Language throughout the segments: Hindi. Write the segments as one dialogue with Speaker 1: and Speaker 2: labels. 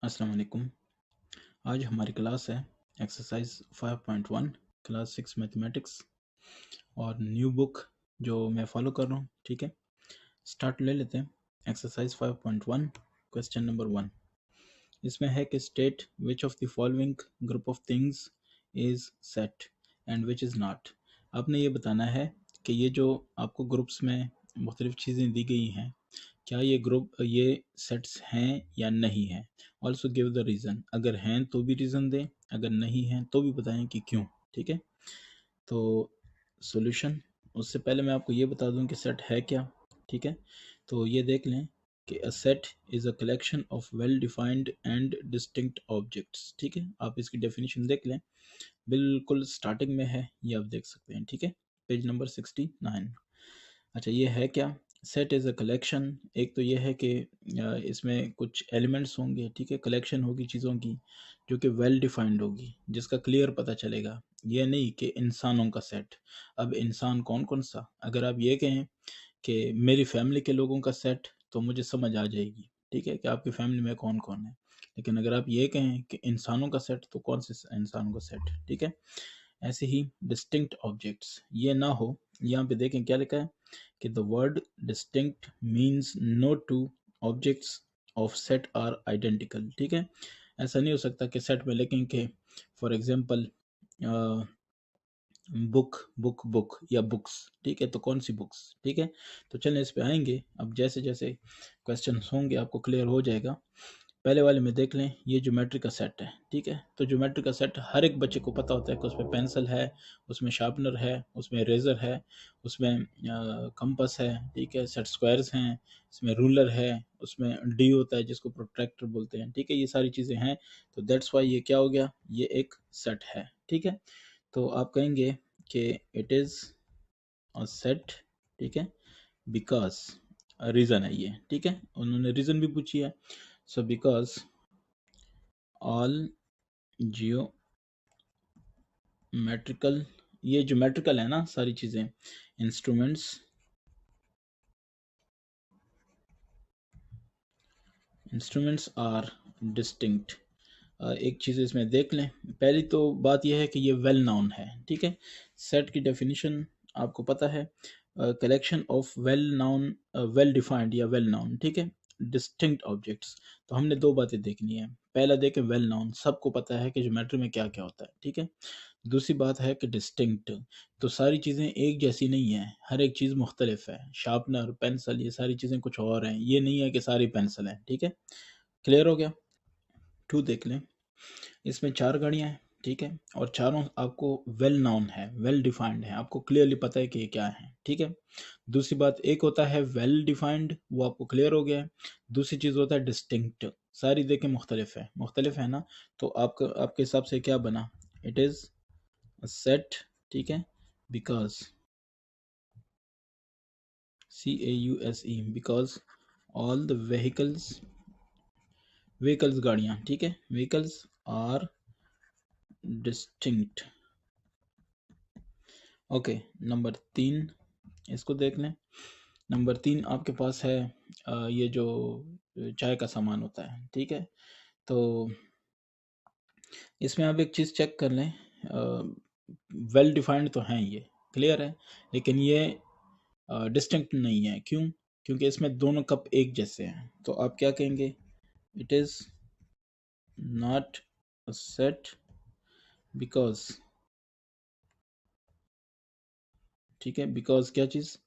Speaker 1: अस्सलाम वालेकुम। आज हमारी क्लास है एक्सरसाइज 5.1 क्लास 6 मैथमेटिक्स और न्यू बुक जो मैं फॉलो कर रहा हूँ। ठीक है, स्टार्ट ले लेते हैं। एक्सरसाइज 5.1 क्वेश्चन नंबर 1 इसमें है कि state which of the following group of things is set and which is not. आपने ये बताना है कि ये जो आपको ग्रुप्स में मुख्तलिफ चीज़ें दी गई हैं, क्या ये सेट्स हैं या नहीं हैं। ऑल्सो गिव द रीज़न, अगर हैं तो भी रीज़न दें, अगर नहीं हैं तो भी बताएं कि क्यों। ठीक है, तो सॉल्यूशन, उससे पहले मैं आपको ये बता दूं कि सेट है क्या। ठीक है, तो ये देख लें कि a set is a collection of well defined and distinct objects. ठीक है, आप इसकी डेफिनेशन देख लें, बिल्कुल स्टार्टिंग में है, ये आप देख सकते हैं। ठीक है, पेज नंबर 69। अच्छा, ये है क्या? Set is a collection. एक तो ये है कि इसमें कुछ एलिमेंट्स होंगे। ठीक है, कलेक्शन होगी चीज़ों की जो कि वेल डिफाइंड होगी, जिसका क्लियर पता चलेगा। ये नहीं कि इंसानों का सेट। अब इंसान कौन कौन सा, अगर आप ये कहें कि मेरी फैमिली के लोगों का सेट, तो मुझे समझ आ जाएगी। ठीक है, कि आपकी फैमिली में कौन कौन है। लेकिन अगर आप ये कहें कि इंसानों का सेट, तो कौन से इंसानों का सेट। ठीक है, ऐसे ही डिस्टिंक्ट ऑब्जेक्ट्स ये ना हो। यहाँ पे देखें क्या लिखा है कि the word distinct means no two objects of set are identical. ठीक है, ऐसा नहीं हो सकता कि सेट में लिखें कि for example book book book या बुक्स। ठीक है, तो कौन सी बुक्स। ठीक है, तो चलें इस पे आएंगे। अब जैसे जैसे क्वेश्चन होंगे आपको क्लियर हो जाएगा। पहले वाले में देख लें, ये ज्योमेट्री का सेट है। ठीक है, तो ज्योमेट्री का सेट हर एक बच्चे को पता होता है कि उसमें पेंसिल है, उसमें शार्पनर है, उसमें रेजर है, उसमें कंपास है। ठीक है, सेट स्क्वायर्स हैं, इसमें रूलर है, उसमें डी होता है जिसको प्रोट्रैक्टर बोलते हैं। ठीक है, ये सारी चीज़ें हैं, तो दैट्स वाई ये क्या हो गया, ये एक सेट है। ठीक है, तो आप कहेंगे कि इट इज़ अ सेट। ठीक है, बिकॉज रीज़न है ये। ठीक है, उन्होंने रीज़न भी पूछी है। सो बिकॉज ऑल जियोमेट्रिकल, ये ज्योमेट्रिकल है ना सारी चीज़ें, इंस्ट्रूमेंट्स आर डिस्टिंक्ट। एक चीज़ इसमें देख लें, पहली तो बात यह है कि ये वेल नाउन है। ठीक है, सेट की डेफिनेशन आपको पता है, collection of well known, well defined या वेल नाउन। ठीक है, डिस्टिंक्ट ऑब्जेक्ट्स। तो हमने दो बातें देखनी है। पहला देखें वेल नाउन, सबको पता है कि ज्योमेट्री में क्या क्या होता है। ठीक है, दूसरी बात है कि डिस्टिंक्ट, तो सारी चीज़ें एक जैसी नहीं है, हर एक चीज़ मुख्तलिफ है। शार्पनर, पेंसिल, ये सारी चीज़ें कुछ और हैं, ये नहीं है कि सारी पेंसिल हैं। ठीक है, क्लियर हो गया। टू देख लें, इसमें चार गाड़ियाँ हैं। ठीक है, और चारों आपको वेल नाउन है, वेल डिफाइंड है, आपको क्लियरली पता है कि ये क्या है। ठीक है, दूसरी बात, एक होता है वेल डिफाइंड, वो आपको क्लियर हो गया है। दूसरी चीज़ होता है डिस्टिंक्ट, सारी देखें मुख्तलिफ है ना। तो आपके हिसाब से क्या बना, इट इज़ a set। ठीक है, because CAUSE, because all the vehicles गाड़ियाँ। ठीक है, vehicles are distinct। Okay, number 3 इसको देख लें। नंबर 3 आपके पास है ये जो चाय का सामान होता है। ठीक है, तो इसमें आप एक चीज़ चेक कर लें, वेल डिफाइंड तो हैं ये, क्लियर है, लेकिन ये डिस्टिंक्ट नहीं है। क्यों? क्योंकि इसमें दोनों कप एक जैसे हैं। तो आप क्या कहेंगे, it is not a set because. ठीक है, बिकॉज क्या चीज़,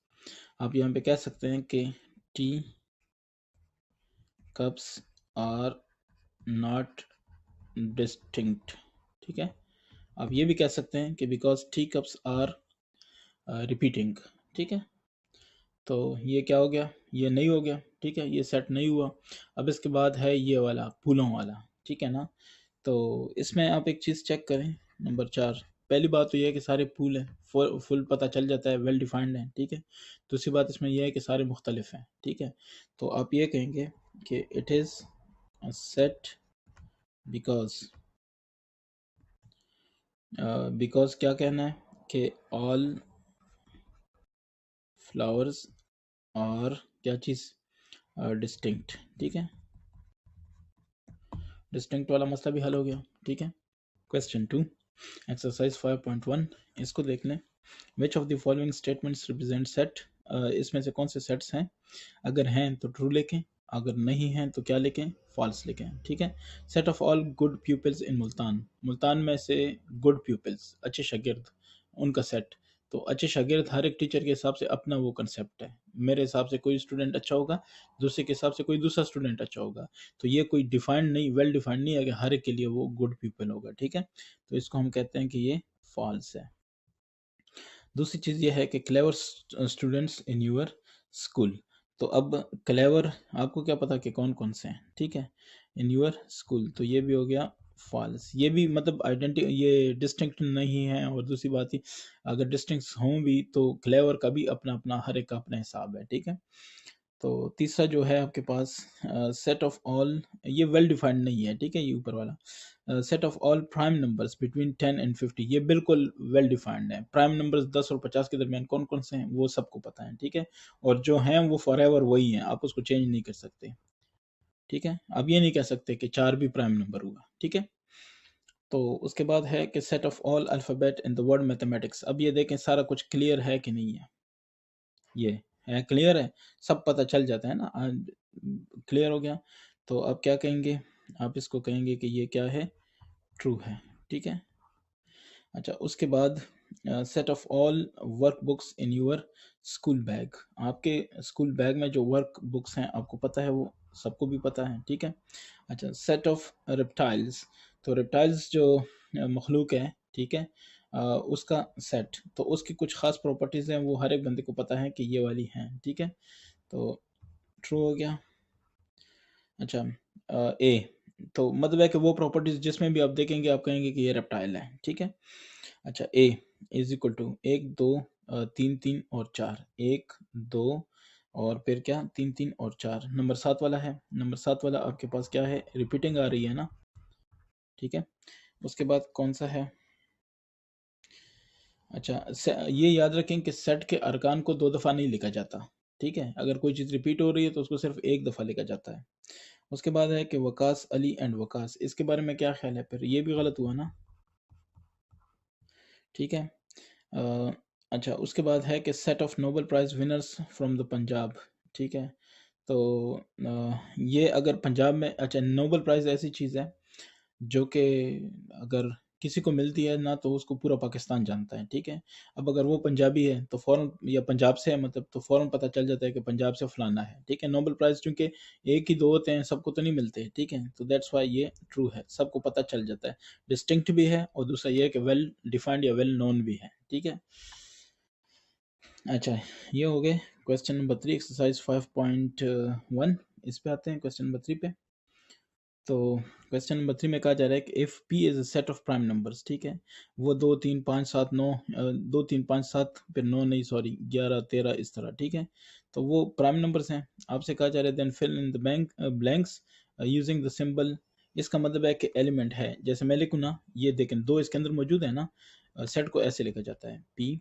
Speaker 1: आप यहाँ पे कह सकते हैं कि tea cups are not distinct. ठीक है, आप ये भी कह सकते हैं कि because tea cups are repeating. ठीक है, तो ये क्या हो गया, ये नहीं हो गया। ठीक है, ये सेट नहीं हुआ। अब इसके बाद है ये वाला फूलों वाला। ठीक है ना, तो इसमें आप एक चीज़ चेक करें, नंबर 4। पहली बात तो ये है कि सारे फूल हैं, फुल पता चल जाता है, वेल डिफाइंड है। ठीक है, दूसरी बात इसमें यह है कि सारे मुख्तलिफ हैं। ठीक है, तो आप ये कहेंगे कि it is a set because, because क्या कहना है कि ऑल फ्लावर्स और क्या चीज़ डिस्टिंक्ट। ठीक है, डिस्टिंक्ट वाला मसला भी हल हो गया, ठीक है। क्वेश्चन 2 एक्सरसाइज 5.1 इसको देख लें। Which of the following statements represent set, इसमें से कौन से सेट्स हैं, अगर हैं तो ट्रू लिखें, अगर नहीं हैं तो क्या लिखें, फॉल्स लिखें, ठीक है। Set of all good pupils in Multan, Multan में से गुड प्यूपिल्स अच्छे शागिर्द उनका सेट। तो अच्छे शागिर्द हर एक टीचर के हिसाब से अपना वो कंसेप्ट है। मेरे हिसाब से कोई स्टूडेंट अच्छा होगा, दूसरे के हिसाब से कोई दूसरा स्टूडेंट अच्छा होगा। तो ये कोई डिफाइंड नहीं, वेल डिफाइंड नहीं है कि हर एक के लिए वो गुड पीपल होगा, ठीक है। तो इसको हम कहते हैं कि ये फॉल्स है। दूसरी चीज़ ये है कि clever students in your school. तो अब क्लेवर आपको क्या पता कि कौन कौन से हैं, ठीक है, इन यूर स्कूल, तो ये भी हो गया फॉल्स। ये भी मतलब आइडेंटी ये डिस्टिंक्ट नहीं है। और दूसरी बात ही, अगर डिस्टिंक्ट हों भी तो क्लेवर का भी अपना अपना हर एक का अपना हिसाब है, ठीक है। तो तीसरा जो है आपके पास सेट ऑफ ऑल, ये वेल डिफाइंड नहीं है, ठीक है, ये ऊपर वाला set of all prime numbers between 10 and 50, ये बिल्कुल वेल डिफाइंड है। प्राइम नंबर्स 10 और 50 के दरमियान कौन कौन से हैं वो सबको पता है, ठीक है। और जो हैं वो फॉर एवर वही हैं, आप उसको चेंज नहीं कर सकते, ठीक है। अब ये नहीं कह सकते कि 4 भी प्राइम नंबर हुआ, ठीक है। तो उसके बाद है कि set of all alphabet in the word mathematics. अब ये देखें सारा कुछ क्लियर है कि नहीं है, ये है क्लियर है, सब पता चल जाता है ना, क्लियर हो गया। तो अब क्या कहेंगे, आप इसको कहेंगे कि ये क्या है, ट्रू है, ठीक है। अच्छा, उसके बाद set of all workbooks in your school bag, आपके स्कूल बैग में जो वर्क बुक्स हैं आपको पता है, वो सबको भी पता है, ठीक है। अच्छा, सेट ऑफ रेप्टाइल्स, तो रेप्टाइल्स जो मखलूक है, ठीक है, उसका सेट, तो उसकी कुछ खास प्रॉपर्टीज़ हैं वो हर एक बंदे को पता है कि ये वाली हैं, ठीक है। तो ट्रू हो गया। अच्छा, ए, तो मतलब है कि वो प्रॉपर्टीज़ जिसमें भी आप देखेंगे आप कहेंगे कि ये रेप्टाइल है, ठीक है। अच्छा, ए इज इक्वल टू 1 2 3 3 और 4, 1 2 और फिर क्या 3 3 और 4, नंबर 7 वाला है। नंबर 7 वाला आपके पास क्या है, रिपीटिंग आ रही है ना, ठीक है। उसके बाद कौन सा है, अच्छा ये याद रखें कि सेट के अरकान को 2 दफ़ा नहीं लिखा जाता, ठीक है। अगर कोई चीज़ रिपीट हो रही है तो उसको सिर्फ 1 दफ़ा लिखा जाता है। उसके बाद है कि वकास अली एंड वकास, इसके बारे में क्या ख्याल है, फिर ये भी गलत हुआ ना, ठीक है। अ, अच्छा, उसके बाद है कि set of Nobel prize winners from the Punjab, ठीक है। तो ये अगर पंजाब में, अच्छा नोबल प्राइज़ ऐसी चीज़ है जो कि अगर किसी को मिलती है ना तो उसको पूरा पाकिस्तान जानता है, ठीक है। अब अगर वो पंजाबी है तो फ़ौरन, या पंजाब से है मतलब, तो फ़ौरन पता चल जाता है कि पंजाब से फलाना है, ठीक है। नोबल प्राइज़ चूँकि एक ही 2 होते हैं, सबको तो नहीं मिलते, ठीक है। तो दैट्स व्हाई ये ट्रू है, सबको पता चल जाता है, डिस्टिंक्ट भी है और दूसरा ये है कि वेल डिफाइंड या वेल नोन भी है, ठीक है। अच्छा, ये हो गए क्वेश्चन नंबर 3 एक्सरसाइज 5.1। इस पे आते हैं क्वेश्चन नंबर 3 पे। तो क्वेश्चन नंबर 3 में कहा जा रहा है कि if P is a set of prime numbers, ठीक है। वो 2 3 5 7 9, 2 3 5 7 फिर 9 नहीं सॉरी 11 13 इस तरह, ठीक है। तो वो प्राइम नंबर्स हैं। आपसे कहा जा रहा है then fill in the blanks using the symbol. इसका मतलब है कि एलिमेंट है, जैसे मैं लिखूँ ना, ये देखें 2 इसके अंदर मौजूद है ना, सेट को ऐसे लिखा जाता है पी,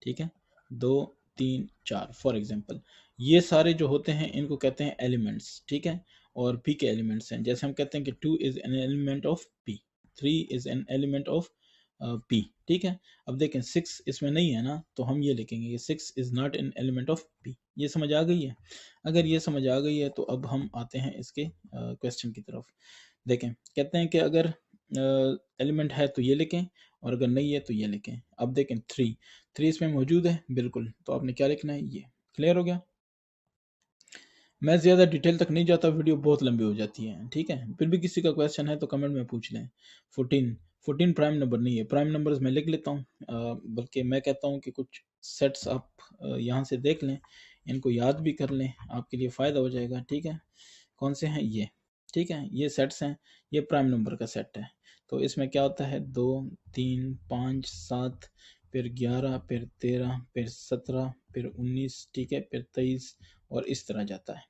Speaker 1: ठीक है, 2 3 4 फॉर एग्जांपल। ये सारे जो होते हैं इनको कहते हैं एलिमेंट्स, ठीक है। और पी के एलिमेंट्स हैं, जैसे हम कहते हैं कि 2 is an element of P, 3 is an element of P, ठीक है। अब देखें 6 इसमें नहीं है ना, तो हम ये लिखेंगे कि 6 is not an element of P. ये समझ आ गई है। अगर ये समझ आ गई है तो अब हम आते हैं इसके क्वेश्चन की तरफ। देखें, कहते हैं कि अगर एलिमेंट है तो ये लिखें, और अगर नहीं है तो ये लिखें। अब देखें 3 इसमें मौजूद है बिल्कुल, तो आपने क्या लिखना है, ये क्लियर हो गया। मैं ज़्यादा डिटेल तक नहीं जाता, वीडियो बहुत लंबी हो जाती है, ठीक है। फिर भी किसी का क्वेश्चन है तो कमेंट में पूछ लें। 14 प्राइम नंबर नहीं है, प्राइम नंबर्स मैं लिख लेता हूँ, बल्कि मैं कहता हूँ कि कुछ सेट्स आप यहाँ से देख लें, इनको याद भी कर लें, आपके लिए फ़ायदा हो जाएगा, ठीक है। कौन से हैं ये, ठीक है, ये सेट्स हैं, ये प्राइम नंबर का सेट है। तो इसमें क्या होता है, 2 3 5 7 फिर 11 फिर 13 फिर 17 फिर 19, ठीक है, फिर 23 और इस तरह जाता है।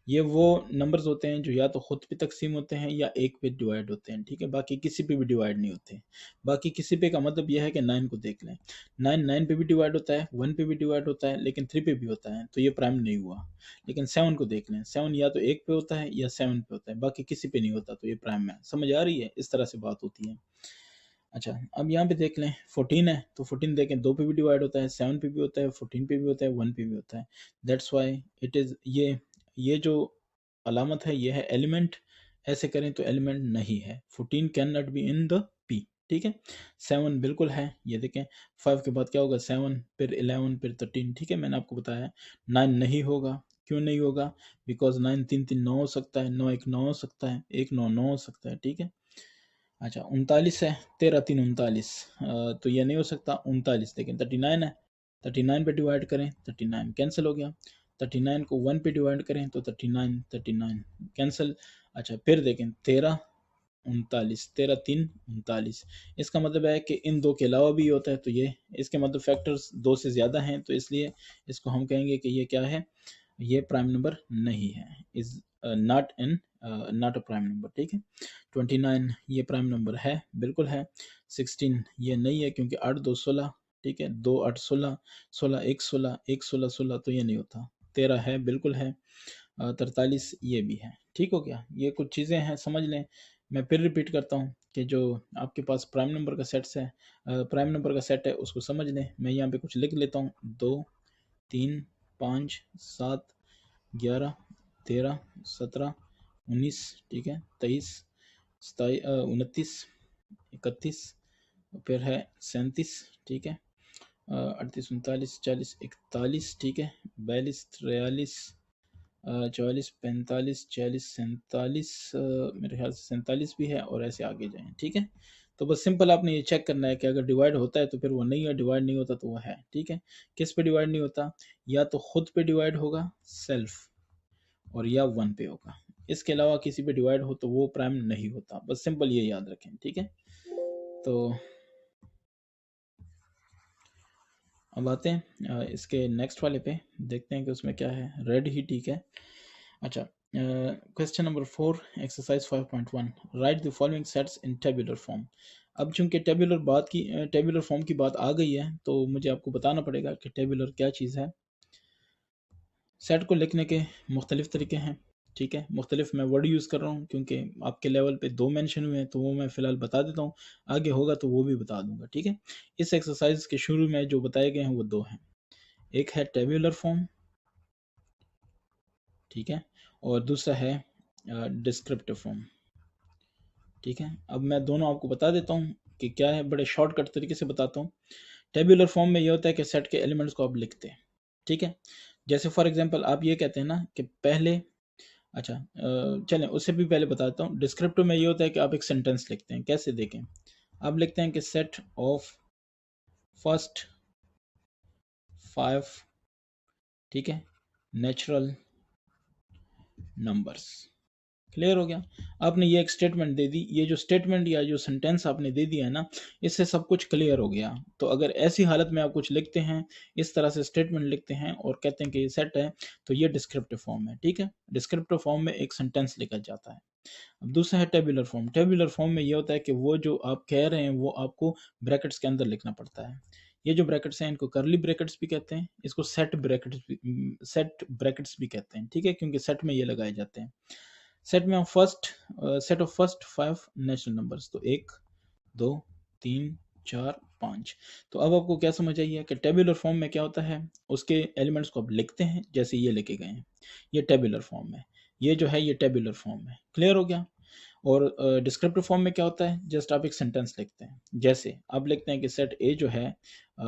Speaker 1: ये वो नंबर्स होते हैं जो या तो खुद पे तकसीम होते हैं या एक पे डिवाइड होते हैं, ठीक है, बाकी किसी पे भी डिवाइड नहीं होते। बाकी किसी पे का मतलब यह है कि 9 को देख लें, 9 पे भी डिवाइड होता है, 1 पे भी डिवाइड होता है, लेकिन 3 पे भी होता है, तो ये प्राइम नहीं हुआ। लेकिन 7 को देख लें, 7 या तो एक पे होता है या 7 पे होता है, बाकी किसी पे नहीं होता, तो ये प्राइम है। समझ आ रही है? इस तरह से बात होती है। अच्छा, अब यहाँ पे देख लें 14 है, तो 14 देखें 2 पे भी डिवाइड होता है, 7 पे भी होता है, 14 पे भी होता है, 1 पे भी होता है। दैट्स वाई इट इज़ ये जो अलामत है ये है एलिमेंट। ऐसे करें तो एलिमेंट नहीं है। 14 can not be in the P, ठीक है। 7 बिल्कुल है, ये देखें 5 के बाद क्या होगा 7, फिर 11, फिर 13, ठीक है, मैंने आपको बताया। 9 नहीं होगा, क्यों नहीं होगा? बिकॉज 9 3 3 9 हो सकता है, 9 1 9 हो सकता है, 1 9 9 हो सकता है, ठीक है। अच्छा, 39 है, 13 3 39, तो ये नहीं हो सकता। 39 लेकिन 39 है, 39 पे डिवाइड करें, 39 कैंसिल हो गया। 39 को 1 पे डिवाइड करें तो 39 39 कैंसिल। अच्छा, फिर देखें 13 39, 13 3 39, इसका मतलब है कि इन दो के अलावा भी होता है, तो ये इसके मतलब फैक्टर्स 2 से ज़्यादा हैं, तो इसलिए इसको हम कहेंगे कि ये क्या है, ये प्राइम नंबर नहीं है, is not a prime number, ठीक है। 29 ये प्राइम नंबर है, बिल्कुल है। 16 ये नहीं है क्योंकि 8 2 16, ठीक है, 2 8 16, 16 1 16, 1 16 16, तो ये नहीं होता। 13 है, बिल्कुल है। 43 ये भी है, ठीक हो गया। ये कुछ चीज़ें हैं, समझ लें। मैं फिर रिपीट करता हूँ कि जो आपके पास प्राइम नंबर का सेट्स है, प्राइम नंबर का सेट है, उसको समझ लें। मैं यहाँ पे कुछ लिख लेता हूँ। 2 3 5 7 11 13 17 19, ठीक है, 23 29 31, फिर है 37, ठीक है, 38 39 40 41, ठीक है, 42 43 44 45 46 47, मेरे ख्याल से 47 भी है, और ऐसे आगे जाएं, ठीक है। तो बस सिंपल आपने ये चेक करना है कि अगर डिवाइड होता है तो फिर वो नहीं है, डिवाइड नहीं होता तो वो है, ठीक है। किस पे डिवाइड नहीं होता? या तो खुद पे डिवाइड होगा सेल्फ, और या 1 पे होगा। इसके अलावा किसी पे डिवाइड हो तो वो प्राइम नहीं होता। बस सिंपल ये याद रखें, ठीक है। तो अब आते हैं इसके नेक्स्ट वाले पे, देखते हैं कि उसमें क्या है। रेड ही ठीक है। अच्छा, question number 4, exercise 5.1, right the following sets in tabular form. अब चूंकि टेबुलर फॉर्म की बात आ गई है, तो मुझे आपको बताना पड़ेगा कि टेबुलर क्या चीज़ है। सेट को लिखने के मुख्तलिफ तरीके हैं, ठीक है। मुख्तलिफ मैं वर्ड यूज़ कर रहा हूँ क्योंकि आपके लेवल पे 2 मेंशन हुए हैं, तो वो मैं फ़िलहाल बता देता हूँ। आगे होगा तो वो भी बता दूंगा, ठीक है। इस एक्सरसाइज के शुरू में जो बताए गए हैं वो 2 हैं। एक है टेबुलर फॉर्म, ठीक है, और दूसरा है डिस्क्रिप्टिव फॉर्म, ठीक है। अब मैं दोनों आपको बता देता हूँ कि क्या है, बड़े शॉर्टकट तरीके से बताता हूँ। टेबुलर फॉर्म में ये होता है कि सेट के एलिमेंट्स को आप लिखते हैं, ठीक है। जैसे फॉर एग्जांपल आप ये कहते हैं ना कि पहले, अच्छा, चलें उससे भी पहले बताता हूँ। डिस्क्रिप्टिव में ये होता है कि आप एक सेंटेंस लिखते हैं। कैसे देखें, आप लिखते हैं कि सेट ऑफ फर्स्ट 5, ठीक है, नेचुरल नंबर्स। क्लियर हो गया? आपने ये एक स्टेटमेंट दे दी। ये जो स्टेटमेंट या जो सेंटेंस आपने दे दिया है ना, इससे सब कुछ क्लियर हो गया। तो अगर ऐसी हालत में आप कुछ लिखते हैं, इस तरह से स्टेटमेंट लिखते हैं और कहते हैं कि ये सेट है, तो ये डिस्क्रिप्टिव फॉर्म है, ठीक है। डिस्क्रिप्टिव फॉर्म में एक सेंटेंस लिखा जाता है। अब दूसरा है टेबुलर फॉर्म। टेबुलर फॉर्म में ये होता है कि वो जो आप कह रहे हैं वो आपको ब्रैकेट्स के अंदर लिखना पड़ता है। ये जो ब्रैकेट्स हैं इनको करली ब्रैकेट्स भी कहते हैं, इसको सेट ब्रैकेट्स भी कहते हैं, ठीक है, क्योंकि सेट में ये लगाए जाते हैं। सेट में हम set of first 5 natural numbers, तो 1 2 3 4 5। तो अब आपको क्या समझ आई है कि टेबुलर फॉर्म में क्या होता है, उसके एलिमेंट्स को आप लिखते हैं जैसे ये लिखे गए हैं। ये टेबुलर फॉर्म है, ये जो है ये टेबुलर फॉर्म है। क्लियर हो गया? और डिस्क्रिप्टिव फॉर्म में क्या होता है, जस्ट आप एक सेंटेंस लिखते हैं। जैसे आप लिखते हैं कि सेट ए जो है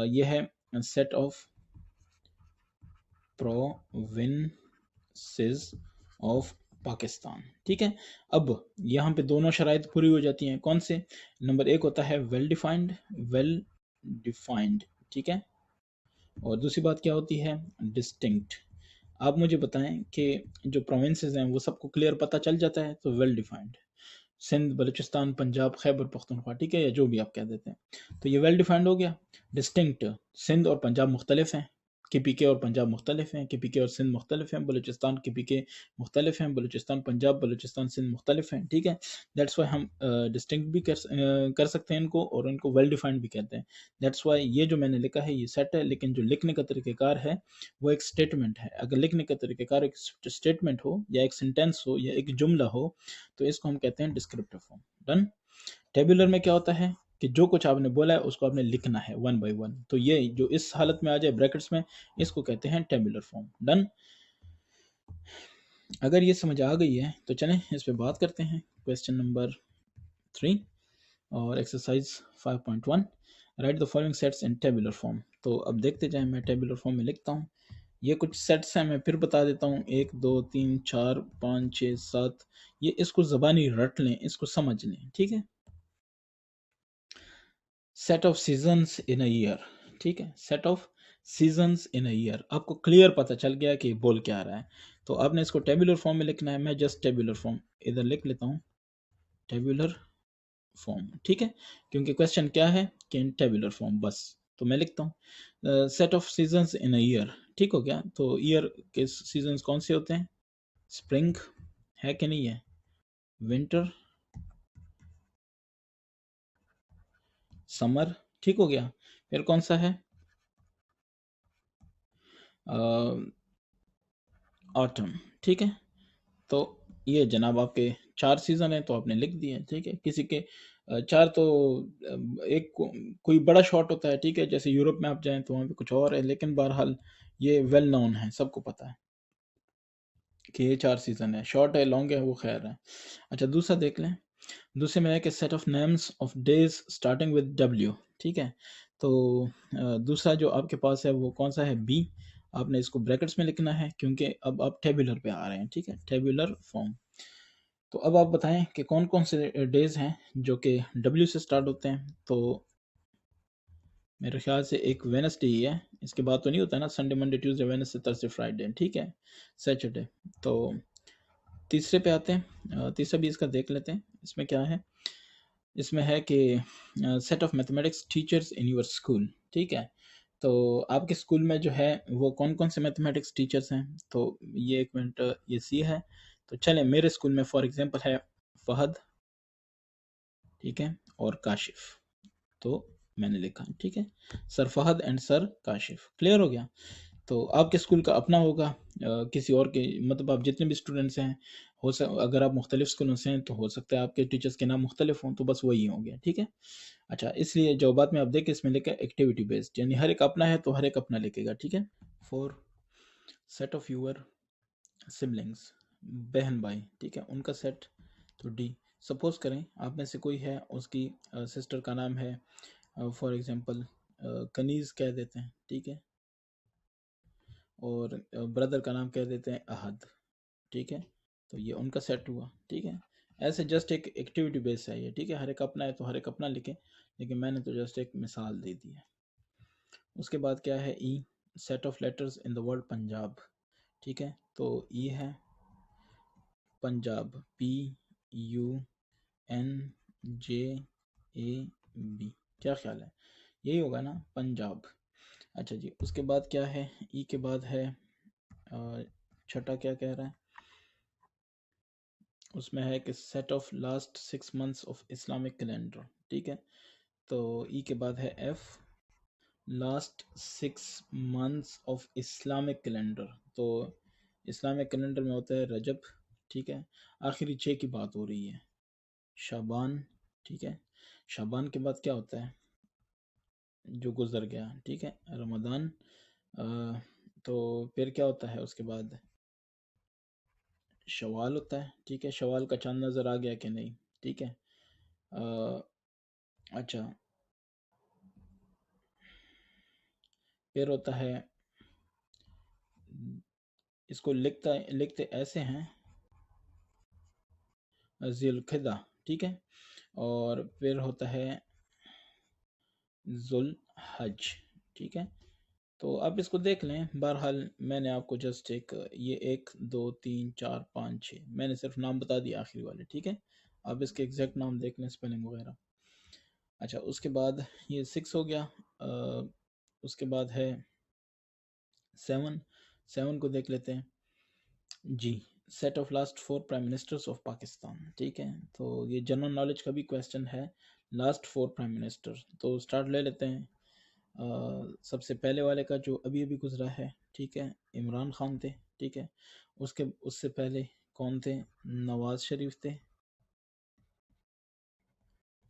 Speaker 1: ये है set of provinces of Pakistan, ठीक है। अब यहाँ पे दोनों शराइत पूरी हो जाती हैं। कौन से? नंबर 1 होता है वेल डिफाइंड, ठीक है, और दूसरी बात क्या होती है, डिस्टिंक्ट। आप मुझे बताएं कि जो प्रोविंसेस हैं वो सबको क्लियर पता चल जाता है, तो वेल डिफाइंड। सिंध, बलूचिस्तान, पंजाब, खैबर पख्तूनख्वा, ठीक है, या जो भी आप कह देते हैं, तो ये वेल डिफाइंड हो गया। डिस्टिंक्ट, सिंध और पंजाब मुख्तलिफ हैं, KPK और पंजाब मुख्तलिफ हैं, KPK और सिंध मुख्तलिफ हैं, बलूचिस्तान KPK मुख्तलिफ हैं, बलूचिस्तान पंजाब, बलूचिस्तान सिंध मुख्तलिफ हैं, ठीक है। दैट्स वाई हम डिस्टिंक्ट भी कर सकते हैं इनको, और इनको वेल डिफाइंड भी कहते हैं। दैट्स वाई ये जो मैंने लिखा है ये सेट है, लेकिन जो लिखने का तरीक़ेकार है वो एक स्टेटमेंट है। अगर लिखने का तरीक़ेकार एक स्टेटमेंट हो या एक सेंटेंस हो या एक जुमला हो तो इसको हम कहते हैं डिस्क्रिप्टिव फॉर्म। डन। टेबुलर में क्या होता है कि जो कुछ आपने बोला है उसको आपने लिखना है वन बाय वन, तो ये जो इस हालत में आ जाए ब्रैकेट्स में, इसको कहते हैं टेबुलर फॉर्म। डन। अगर ये समझ आ गई है तो चलें इस पे बात करते हैं। क्वेश्चन नंबर 3 और exercise 5.1, right the following sets in tabular form. तो अब देखते जाएं, मैं टेबुलर फॉर्म में लिखता हूँ। ये कुछ सेट्स हैं, मैं फिर बता देता हूँ, 1 2 3 4 5 6 7। ये इसको ज़बानी रट लें, इसको समझ लें, ठीक है। Set of seasons in a year, ठीक है, set of seasons in a year. आपको क्लियर पता चल गया कि बोल क्या रहा है, तो आपने इसको टेबुलर फॉर्म में लिखना है। मैं जस्ट टेबुलर फॉर्म इधर लिख लेता हूँ, टेबुलर फॉर्म, ठीक है, क्योंकि क्वेश्चन क्या है कि इन टेबुलर फॉर्म, बस। तो मैं लिखता हूँ set of seasons in a year, ठीक हो गया। तो ईयर के सीजन्स कौन से होते हैं? स्प्रिंग है कि नहीं है, विंटर, समर, ठीक हो गया। फिर कौन सा है? ऑटम, ठीक है। तो ये जनाब आपके 4 सीज़न हैं, तो आपने लिख दिए, ठीक है। किसी के 4 तो एक कोई बड़ा शॉट होता है, ठीक है, जैसे यूरोप में आप जाएँ तो वहाँ पे कुछ और है, लेकिन बहरहाल ये वेल नोन है, सबको पता है कि ये 4 सीज़न है। शॉर्ट है, लॉन्ग है, वो खैर है। अच्छा, दूसरा देख लें। दूसरे में है कि set of names of days starting with W, ठीक है। तो दूसरा जो आपके पास है वो कौन सा है? बी। आपने इसको ब्रैकेट्स में लिखना है क्योंकि अब आप टेबुलर पे आ रहे हैं, ठीक है, टेबुलर फॉर्म। तो अब आप बताएं कि कौन कौन से डेज हैं जो कि डब्ल्यू से स्टार्ट होते हैं। तो मेरे ख्याल से एक वेनसडे ही है, इसके बाद तो नहीं होता ना, Sunday Monday Tuesday Wednesday Thursday Friday, ठीक है, सैटरडे। तो तीसरे पे आते हैं, तीसरा भी इसका देख लेते हैं। इसमें क्या है? इसमें है कि set of mathematics teachers in your school, ठीक है। तो आपके स्कूल में जो है वो कौन कौन से मैथमेटिक्स टीचर्स हैं? तो ये एक मिनट, ये सी है। तो चलें, मेरे स्कूल में फॉर एग्जांपल है फहद, ठीक है, और काशिफ। तो मैंने लिखा, ठीक है, sir Fahad and sir Kashif. Clear हो गया। तो आपके स्कूल का अपना होगा, किसी और के, मतलब आप जितने भी स्टूडेंट्स हैं, अगर आप मुख्तलिफ स्कूलों से हैं तो हो सकता है आपके टीचर्स के नाम मुख्तलिफ हों, तो बस वही हो गया, ठीक है। अच्छा, इसलिए जवाबात में आप देखें, इसमें लिखा है एक्टिविटी बेस्ड, यानी हर एक अपना है तो हर एक अपना लिखेगा, ठीक है। For set of your siblings, बहन भाई, ठीक है, उनका सेट। तो डी। सपोज करें आप में से कोई है, उसकी सिस्टर का नाम है फॉर एग्जांपल कनीज़ कह देते हैं, ठीक है, और ब्रदर का नाम कह देते हैं अहद, ठीक है। तो ये उनका सेट हुआ, ठीक है। ऐसे जस्ट एक एक्टिविटी बेस है ये, ठीक है, हर एक अपना है तो हर एक अपना लिखे, लेकिन मैंने तो जस्ट एक मिसाल दे दी है। उसके बाद क्या है? E. Set of letters in the word Punjab, ठीक है। तो ई है पंजाब, PUNJAB, क्या ख्याल है? यही होगा ना, पंजाब। अच्छा जी, उसके बाद क्या है? ई के बाद है छठा, क्या कह रहा है उसमें? है कि set of last 6 months of Islamic calendar, ठीक है। तो ई के बाद है F, last 6 months of Islamic calendar. तो इस्लामिक कैलेंडर में होता है रजब, ठीक है। आखिरी 6 की बात हो रही है, शाबान, ठीक है। शाबान के बाद क्या होता है? जो गुजर गया, ठीक है, रमज़ान। तो फिर क्या होता है उसके बाद? शवाल होता है, ठीक है। शवाल का चांद नज़र आ गया कि नहीं, ठीक है। अ, अच्छा, फिर होता है, इसको लिखते ऐसे हैं, ज़िलक़िदा, ठीक है। और फिर होता है ज़ुल हज, ठीक है। तो आप इसको देख लें, बहरहाल मैंने आपको जस्ट एक, ये 1 2 3 4 5 6 मैंने सिर्फ नाम बता दिया आखिरी वाले, ठीक है। आप इसके एग्जैक्ट नाम देख लें, स्पेलिंग वगैरह। अच्छा, उसके बाद ये 6 हो गया। उसके बाद है 7 7 को देख लेते हैं जी। Set of last 4 prime ministers of Pakistan, ठीक है। तो ये जनरल नॉलेज का भी क्वेश्चन है, लास्ट 4 प्राइम मिनिस्टर। तो स्टार्ट ले लेते हैं। सबसे पहले वाले का जो अभी अभी गुजरा है, ठीक है, इमरान खान थे, ठीक है। उससे पहले कौन थे? नवाज शरीफ थे,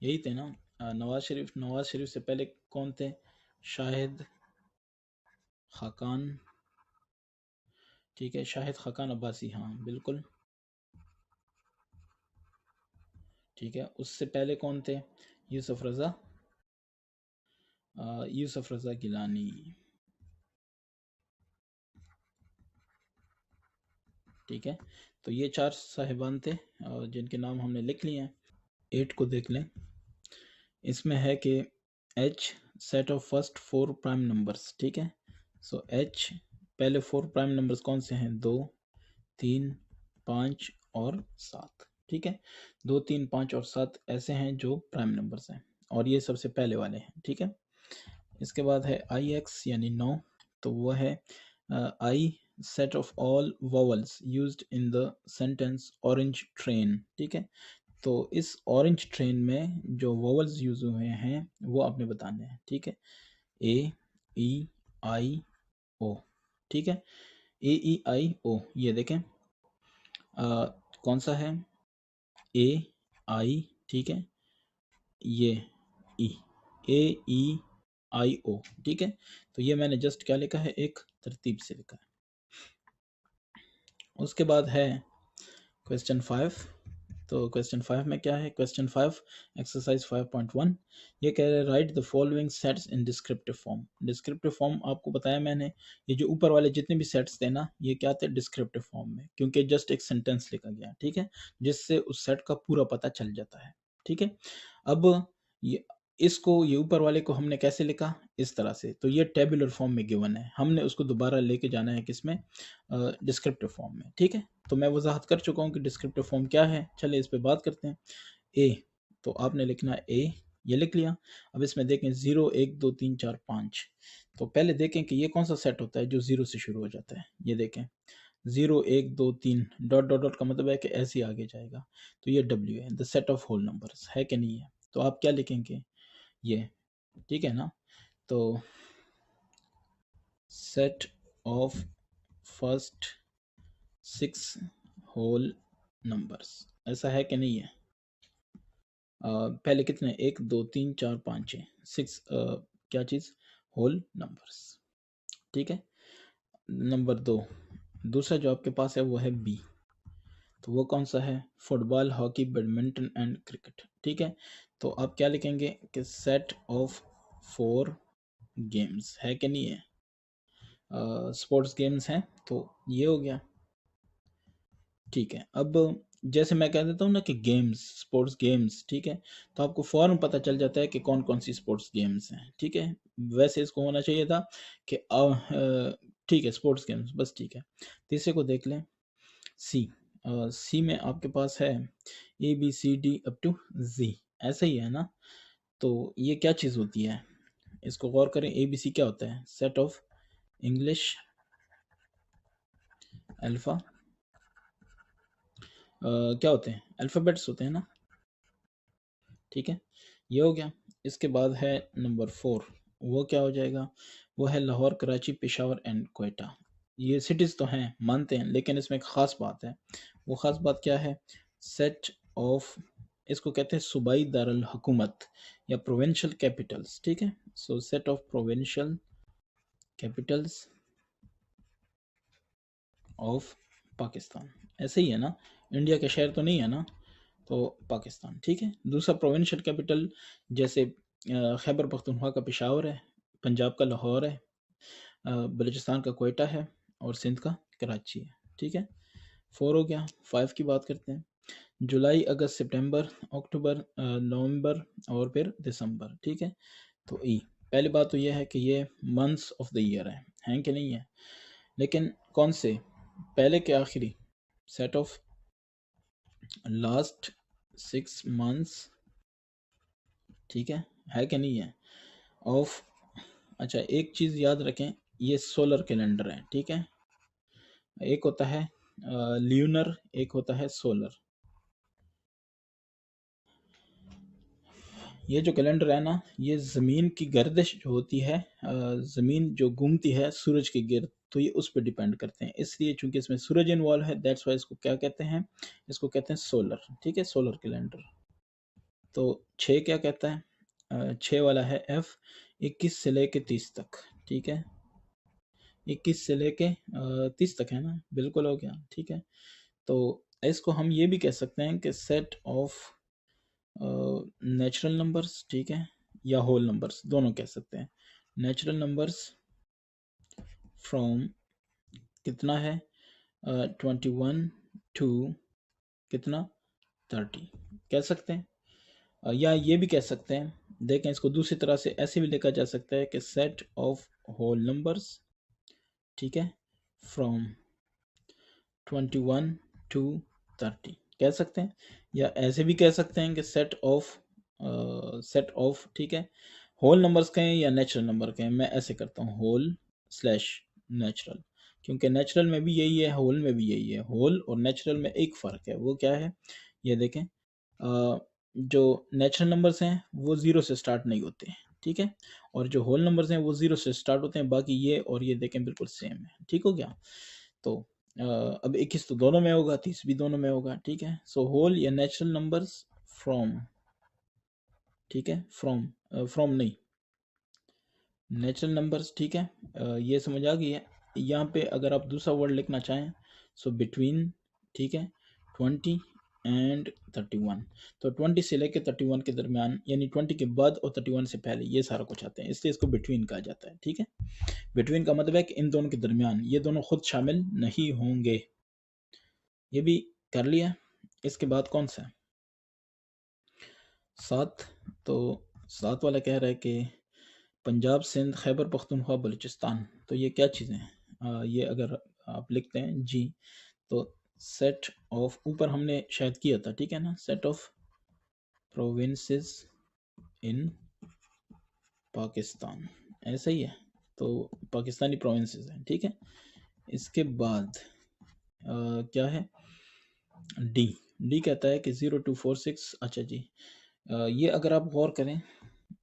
Speaker 1: यही थे ना? नवाज शरीफ से पहले कौन थे? शाहिद खाकान, ठीक है, शाहिद खाकान अब्बासी, हाँ बिल्कुल, ठीक है। उससे पहले कौन थे? यूसुफ रज़ा, यूसुफ रज़ा गिलानी, ठीक है। तो ये 4 साहिबान थे जिनके नाम हमने लिख लिए हैं। 8 को देख लें। इसमें है कि H set of first 4 prime numbers, ठीक है। सो एच पहले 4 प्राइम नंबर्स कौन से हैं? 2, 3, 5 और 7, ठीक है। 2, 3, 5 और 7 ऐसे हैं जो प्राइम नंबर्स हैं, और ये सबसे पहले वाले हैं, ठीक है। इसके बाद है आई एक्स यानी 9, तो वो है I set of all vowels used in the sentence orange train, ठीक है। तो इस ऑरेंज ट्रेन में जो वोवल्स यूज हुए हैं वो आपने बताने हैं, ठीक है। ए, ई, आई, ओ, ठीक है। ए, ई, आई, ओ, ये देखें कौन सा है? ए, आई, ठीक है, ये ई, ए, ई, आई, ओ, ठीक है। तो ये मैंने जस्ट क्या लिखा है? एक तरतीब से लिखा है। उसके बाद है क्वेश्चन 5। तो क्वेश्चन 5 में क्या है? क्वेश्चन 5 एक्सरसाइज 5.1, ये कह रहे हैं right the following sets in descriptive form. Descriptive form आपको बताया मैंने, ये जो ऊपर वाले जितने भी सेट्स थे ना, ये क्या थे? डिस्क्रिप्टिव फॉर्म में, क्योंकि जस्ट एक सेंटेंस लिखा गया, ठीक है, जिससे उस सेट का पूरा पता चल जाता है, ठीक है। अब ये ये ऊपर वाले को हमने कैसे लिखा? इस तरह से। तो ये टेबुलर फॉर्म में गिवन है, हमने उसको दोबारा लेके जाना है किसमें? डिस्क्रिप्टिव फॉर्म में, ठीक है। तो मैं वजाहत कर चुका हूँ कि डिस्क्रिप्टिव फॉर्म क्या है, चलिए इस पे बात करते हैं। ए, तो आपने लिखना है ए, ये लिख लिया। अब इसमें देखें 0, 1, 2, 3, 4, 5। तो पहले देखें कि ये कौन सा सेट होता है जो 0 से शुरू हो जाता है। ये देखें 0, 1, 2, 3 डॉट डॉट डॉट का मतलब है कि ऐसे ही आगे जाएगा। तो ये W है, the set of whole numbers, है कि नहीं है? तो आप क्या लिखेंगे? ये, ठीक है ना। तो set of first 6 whole numbers, ऐसा है कि नहीं है? पहले कितने? 1, 2, 3, 4, 5, 6, 6 क्या चीज़? होल नंबर्स, ठीक है। नंबर 2, दूसरा जो आपके पास है वो है बी। तो वो कौन सा है? Football, hockey, badminton and cricket, ठीक है। तो आप क्या लिखेंगे कि सेट ऑफ 4 गेम्स, है कि नहीं है? स्पोर्ट्स गेम्स हैं, तो ये हो गया, ठीक है। अब जैसे मैं कह देता हूँ ना कि गेम्स, स्पोर्ट्स गेम्स, ठीक है, तो आपको फौरन पता चल जाता है कि कौन कौन सी स्पोर्ट्स गेम्स हैं, ठीक है। वैसे इसको होना चाहिए था कि ठीक है, स्पोर्ट्स गेम्स, बस ठीक है। तीसरे को देख लें, सी। सी में आपके पास है ABCD अप टू Z, ऐसा ही है ना। तो ये क्या चीज़ होती है? इसको गौर करें, ABC क्या होता है? सेट ऑफ इंग्लिश अल्फ़ा, क्या होते हैं? अल्फ़ाबेट्स होते हैं ना, ठीक है। ये हो गया। इसके बाद है नंबर 4, वो क्या हो जाएगा? वो है लाहौर, कराची, पेशावर एंड कोयटा। ये सिटीज़ तो हैं, मानते हैं, लेकिन इसमें एक ख़ास बात है। वो ख़ास बात क्या है? सेट ऑफ, इसको कहते हैं सूबाई दारुल हुकूमत या प्रोविंशियल कैपिटल्स, ठीक है। सो set of provincial Capitals of Pakistan, ऐसे ही है ना, इंडिया के शहर तो नहीं है ना, तो पाकिस्तान, ठीक है। दूसरा प्रोविंशियल कैपिटल, जैसे खैबर पख्तूनख्वा का पेशावर है, पंजाब का लाहौर है, बलूचिस्तान का कोयटा है, और सिंध का कराची है, ठीक है। 4 हो गया। 5 की बात करते हैं। जुलाई, अगस्त, सितंबर, अक्टूबर, नवंबर और फिर दिसंबर, ठीक है। तो ई, पहली बात तो यह है कि ये मंथ्स ऑफ द ईयर हैं कि नहीं है? लेकिन कौन से? पहले के आखिरी? सेट ऑफ लास्ट 6 मंथ्स, ठीक है कि नहीं है? ऑफ, अच्छा एक चीज़ याद रखें, ये सोलर कैलेंडर है, ठीक है। एक होता है ल्यूनर, एक होता है सोलर। ये जो कैलेंडर है ना, ये ज़मीन की गर्दिश जो होती है, ज़मीन जो घूमती है सूरज के गिर्द, तो ये उस पर डिपेंड करते हैं। इसलिए चूंकि इसमें सूरज इन्वॉल्व है, दैट्स वाई इसको क्या कहते हैं, इसको कहते हैं सोलर, ठीक है, सोलर कैलेंडर। तो 6 क्या कहता है, 6 वाला है एफ, 21 से लेके 30 तक, ठीक है, 21 से लेके 30 तक है ना, बिल्कुल हो गया, ठीक है। तो इसको हम ये भी कह सकते हैं कि सेट ऑफ नेचुरल नंबर्स, ठीक है, या होल नंबर्स, दोनों कह सकते हैं। नेचुरल नंबर्स फ्रॉम कितना है 21 टू कितना 30 कह सकते हैं, या ये भी कह सकते हैं, देखें इसको दूसरी तरह से ऐसे भी लिखा जा सकता है कि सेट ऑफ होल नंबर्स, ठीक है, फ्रॉम 21 टू 30 कह सकते हैं, या ऐसे भी कह सकते हैं कि सेट ऑफ, ठीक है, होल नंबर्स कहें या नेचुरल नंबर कहें। मैं ऐसे करता हूँ होल स्लैश नेचुरल, क्योंकि नेचुरल में भी यही है, होल में भी यही है। होल और नेचुरल में एक फ़र्क है, वो क्या है, ये देखें, जो नेचुरल नंबर्स हैं वो ज़ीरो से स्टार्ट नहीं होते हैं, ठीक है, और जो होल नंबर्स हैं वो ज़ीरो से स्टार्ट होते हैं। बाकी ये और ये देखें बिल्कुल सेम है, ठीक हो गया। तो अब 21 तो दोनों में होगा, 30 भी दोनों में होगा, ठीक है। सो होल या नेचुरल नंबर्स फ्रॉम, ठीक है, फ्रॉम नहीं, नेचुरल नंबर्स, ठीक है। ये समझ आ गई है। यहाँ पे अगर आप दूसरा वर्ड लिखना चाहें, सो बिटवीन, ठीक है, 20 एंड 31, तो 20 से लेकर 31 के दरमियान, यानी 20 के बाद और 31 से पहले, ये सारा कुछ आते हैं, इसलिए इसको बिटवीन कहा जाता है, ठीक है। बिटवीन का मतलब है कि इन दोनों के दरमियान, ये दोनों खुद शामिल नहीं होंगे। ये भी कर लिया। इसके बाद कौन सा है 7, तो 7 वाला कह रहा है कि पंजाब, सिंध, खैबर पख्तूनख्वा, बलूचिस्तान, तो ये क्या चीज़ें हैं, ये अगर आप लिखते हैं जी, तो सेट ऑफ, ऊपर हमने शायद किया था, ठीक है ना, सेट ऑफ प्रोविंसेस इन पाकिस्तान, ऐसा ही है, तो पाकिस्तानी प्रोविंसेस हैं, ठीक है। इसके बाद क्या है डी, डी कहता है कि 0246, अच्छा जी, ये अगर आप गौर करें,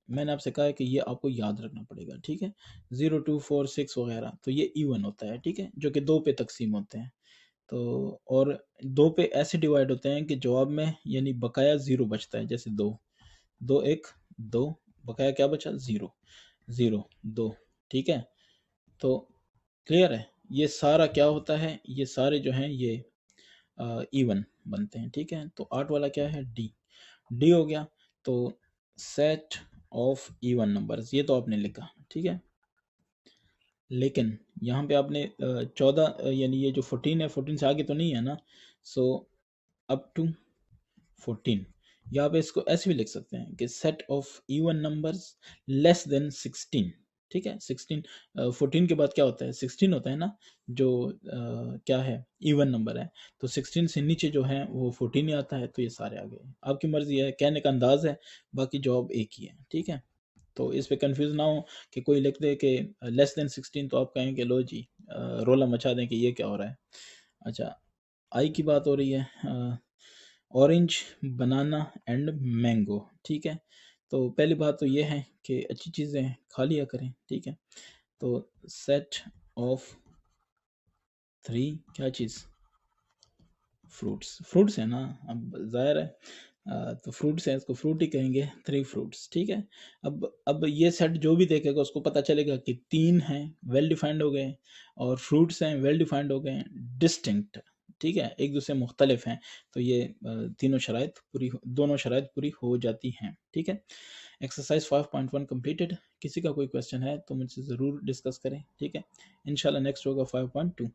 Speaker 1: मैंने आपसे कहा है कि ये आपको याद रखना पड़ेगा, ठीक है। 0246 वगैरह, तो ये इवन होता है, ठीक है, जो कि 2 पे तकसीम होते हैं। तो और 2 पे ऐसे डिवाइड होते हैं कि जवाब में यानी बकाया 0 बचता है, जैसे 2 2 1 2, बकाया क्या बचा 0 0 2, ठीक है। तो क्लियर है, ये सारा क्या होता है, ये सारे जो हैं ये इवन बनते हैं, ठीक है। तो 8 वाला क्या है डी, डी हो गया। तो सेट ऑफ इवन नंबर्स, ये तो आपने लिखा, ठीक है, लेकिन यहाँ पे आपने 14 यानी ये जो 14 है, 14 से आगे तो नहीं है ना, सो अप टू 14, या आप इसको ऐसे भी लिख सकते हैं कि set of even numbers less than 16, ठीक है। 16 14 के बाद क्या होता है 16 होता है ना, जो क्या है इवन नंबर है, तो 16 से नीचे जो है वो 14 ही आता है, तो ये सारे आ गए। आपकी मर्जी है, कहने का अंदाज है, बाकी जवाब एक ही है, ठीक है। तो इस पे कंफ्यूज ना हो कि कोई लिख दे कि लेस देन 16, तो आप कहें कि लो जी रोला मचा दें कि ये क्या हो रहा है। अच्छा, आई की बात हो रही है, ऑरेंज, बनाना एंड मैंगो, ठीक है। तो पहली बात तो ये है कि अच्छी चीज़ें खा लिया करें, ठीक है। तो सेट ऑफ 3 क्या चीज़, फ्रूट्स, फ्रूट्स है ना, अब जाहिर है तो फ्रूट्स हैं, इसको फ्रूट ही कहेंगे, 3 फ्रूट्स, ठीक है। अब ये सेट जो भी देखेगा उसको पता चलेगा कि 3 हैं वेल डिफाइंड हो गए, और फ्रूट्स हैं वेल डिफाइंड हो गए, डिस्टिंक्ट, ठीक है, एक दूसरे मुख्तलिफ हैं। तो ये तीनों शराइत पूरी, दोनों शराइत पूरी हो जाती हैं, ठीक है। Exercise 5.1 completed. किसी का कोई क्वेश्चन है तो मुझसे ज़रूर डिस्कस करें, ठीक है। इंशाल्लाह नेक्स्ट होगा 5.2।